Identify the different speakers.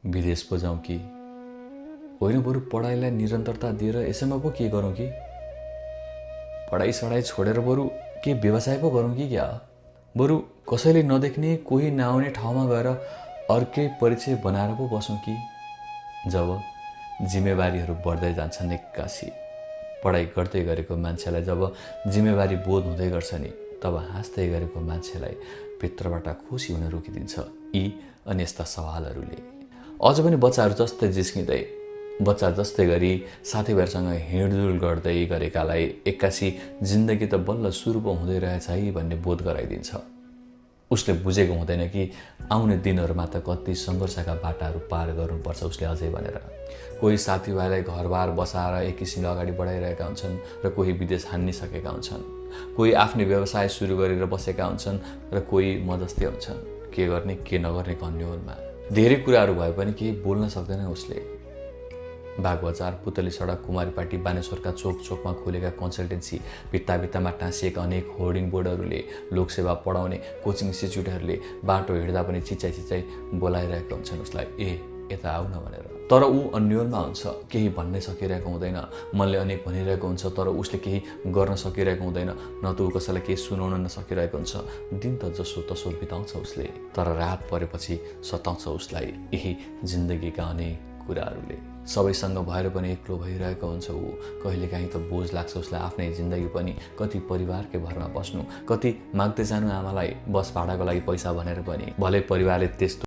Speaker 1: विदेश पो जाउँ कि होइन, बरु पढाइलाई निरन्तरता दिएर यसैमा पो के गरौँ कि पढाइ सढाइ छोडेर बरु के व्यवसाय पो गरौँ कि क्या, बरु कसैले नदेख्ने कोही नआउने ठाउँमा गएर अर्कै परिचय बनाएर पो बसौँ कि। जब जिम्मेवारीहरू बढ्दै जान्छन् एक्कासी, पढाइ गर्दै गरेको मान्छेलाई जब जिम्मेवारी बोध हुँदै गर्छ नि, तब हाँस्दै गरेको मान्छेलाई भित्रबाट खुसी हुन रोकिदिन्छ यी अनि यस्ता सवालहरूले। अझ पनि बच्चाहरू जस्तै जिस्किँदै, बच्चा जस्तै गरी साथीभाइहरूसँग हिँडडुल गर्दै गरेकालाई एक्कासी जिन्दगी त बल्ल सुरु पो हुँदै रहेछ है भन्ने बोध गराइदिन्छ। उसले बुझेको हुँदैन कि आउने दिनहरूमा त कति सङ्घर्षका बाटाहरू पार गर्नुपर्छ उसले अझै भनेर। कोही साथीभाइलाई घरबार बसाएर एक किसिमले अगाडि बढाइरहेका हुन्छन् र कोही विदेश हान्निसकेका हुन्छन्, कोही आफ्नै व्यवसाय सुरु गरेर बसेका हुन्छन् र कोही म जस्तै हुन्छन् के गर्ने के नगर्ने अन्योलमा। धेरै कुराहरू भए पनि केही बोल्न सक्दैन उसले। बागबजार, पुतली सडक, कुमारीपाटी, बानेश्वरका चोक चोकमा खोलेका कन्सल्टेन्सी, भित्ता भित्तामा टाँसिएका अनेक होर्डिङ बोर्डहरूले, लोकसेवा पढाउने कोचिङ इन्स्टिच्युटहरूले बाटो हिँड्दा पनि चिच्चाइ चिच्चाइ बोलाइरहेका हुन्छन् उसलाई, ए यता आऊ न भनेर। तर ऊ अन्योलमा हुन्छ, केही भन्नै सकिरहेको हुँदैन। मनले अनेक भनिरहेको हुन्छ तर उसले केही गर्न सकिरहेको हुँदैन, न त ऊ कसैलाई केही सुनाउन नसकिरहेको हुन्छ। दिन त जसो तसो बिताउँछ उसले, तर रात परेपछि सताउँछ उसलाई यही जिन्दगीका अनेक कुराहरूले। सबैसँग भएर पनि एक्लो भइरहेको हुन्छ ऊ। कहिलेकाहीँ त बोझ लाग्छ उसलाई आफ्नै जिन्दगी पनि, कति परिवारकै भरमा बस्नु, कति माग्दै जानु आमालाई बस भाडाको लागि पैसा भनेर पनि। भलै परिवारले त्यस्तो